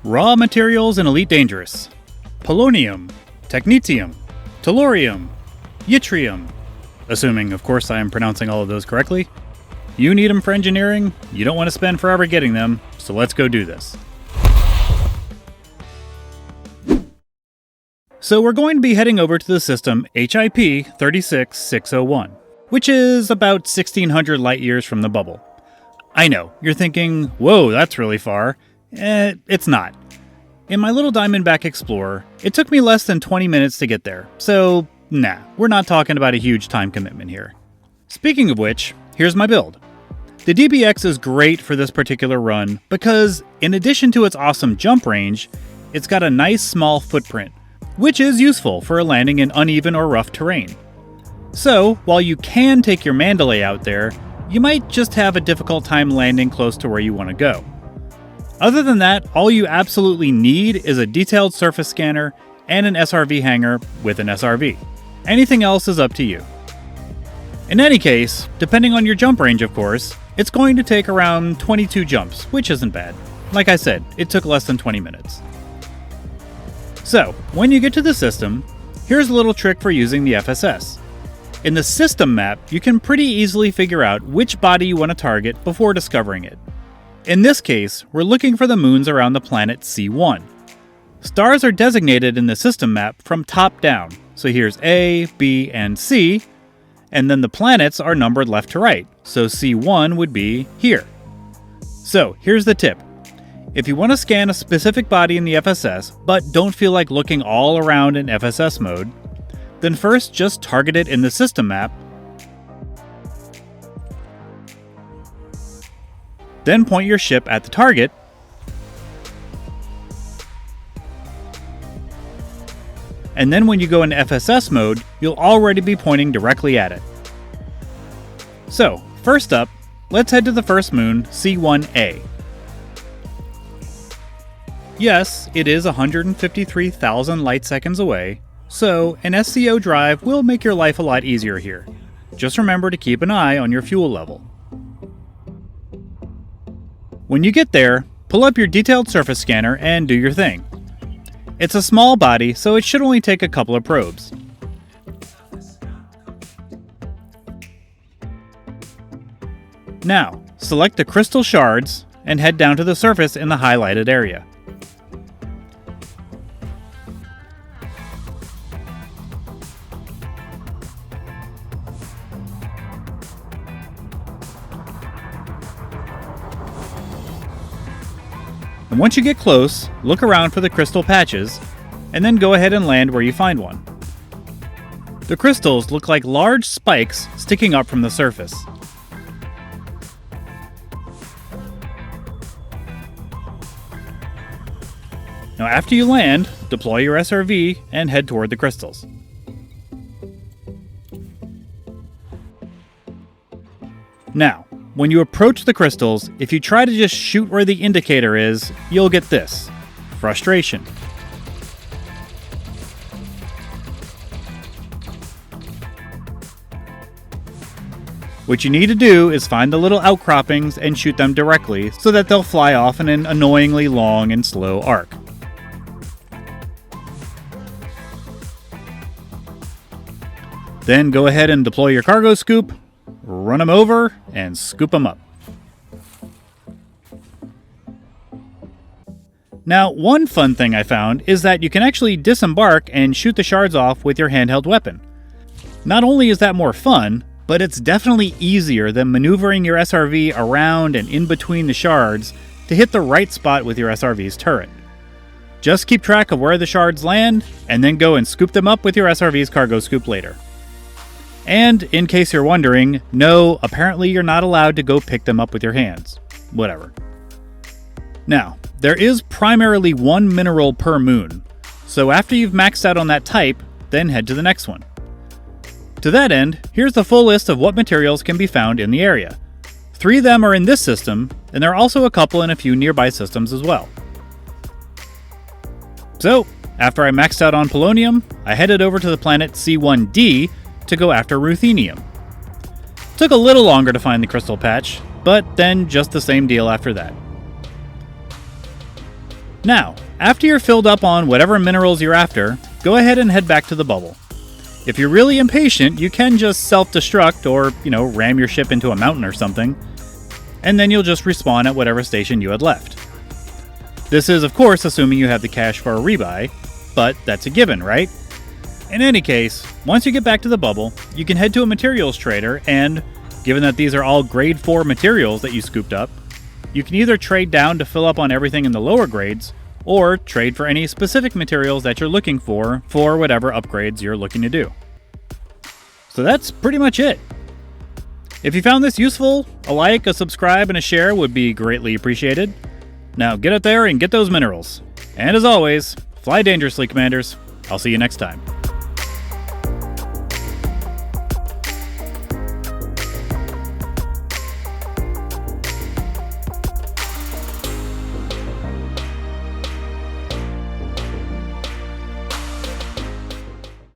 Raw materials and Elite Dangerous. Polonium, Technitium, Tellurium, Yttrium. Assuming, of course, I am pronouncing all of those correctly. You need them for engineering, you don't want to spend forever getting them, so let's go do this. So we're going to be heading over to the system HIP 36601, which is about 1600 light years from the bubble. I know, you're thinking, whoa, that's really far. It's not. In my little Diamondback Explorer, it took me less than 20 minutes to get there, so nah, we're not talking about a huge time commitment here. Speaking of which, here's my build. The DBX is great for this particular run because, in addition to its awesome jump range, it's got a nice small footprint, which is useful for landing in uneven or rough terrain. So, while you can take your Mandalay out there, you might just have a difficult time landing close to where you want to go. Other than that, all you absolutely need is a detailed surface scanner and an SRV hanger with an SRV. Anything else is up to you. In any case, depending on your jump range of course, it's going to take around 22 jumps, which isn't bad. Like I said, it took less than 20 minutes. So, when you get to the system, here's a little trick for using the FSS. In the system map, you can pretty easily figure out which body you want to target before discovering it. In this case, we're looking for the moons around the planet C1. Stars are designated in the system map from top down, so here's A, B, and C, and then the planets are numbered left to right, so C1 would be here. So here's the tip. If you want to scan a specific body in the FSS, but don't feel like looking all around in FSS mode, then first just target it in the system map, then point your ship at the target, and then when you go into FSS mode, you'll already be pointing directly at it. So, first up, let's head to the first moon, C1A. Yes, it is 153,000 light seconds away, so an SCO drive will make your life a lot easier here. Just remember to keep an eye on your fuel level. When you get there, pull up your detailed surface scanner and do your thing. It's a small body, so it should only take a couple of probes. Now, select the crystal shards and head down to the surface in the highlighted area. And once you get close, look around for the crystal patches, and then go ahead and land where you find one. The crystals look like large spikes sticking up from the surface. Now after you land, deploy your SRV and head toward the crystals. Now, when you approach the crystals, if you try to just shoot where the indicator is, you'll get this: frustration. What you need to do is find the little outcroppings and shoot them directly so that they'll fly off in an annoyingly long and slow arc. Then go ahead and deploy your cargo scoop, run them over, and scoop them up. Now, one fun thing I found is that you can actually disembark and shoot the shards off with your handheld weapon. Not only is that more fun, but it's definitely easier than maneuvering your SRV around and in between the shards to hit the right spot with your SRV's turret. Just keep track of where the shards land, and then go and scoop them up with your SRV's cargo scoop later. And, in case you're wondering, no, apparently you're not allowed to go pick them up with your hands. Whatever. Now, there is primarily one mineral per moon, so after you've maxed out on that type, then head to the next one. To that end, here's the full list of what materials can be found in the area. 3 of them are in this system, and there are also a couple in a few nearby systems as well. So, after I maxed out on Polonium, I headed over to the planet C1D to go after Ruthenium. Took a little longer to find the crystal patch, but then just the same deal after that. Now, after you're filled up on whatever minerals you're after, go ahead and head back to the bubble. If you're really impatient, you can just self-destruct or, ram your ship into a mountain or something, and then you'll just respawn at whatever station you had left. This is, of course, assuming you have the cash for a rebuy, but that's a given, right? In any case, once you get back to the bubble, you can head to a materials trader and, given that these are all grade 4 materials that you scooped up, you can either trade down to fill up on everything in the lower grades, or trade for any specific materials that you're looking for whatever upgrades you're looking to do. So that's pretty much it. If you found this useful, a like, a subscribe, and a share would be greatly appreciated. Now get out there and get those minerals. And as always, fly dangerously, Commanders. I'll see you next time.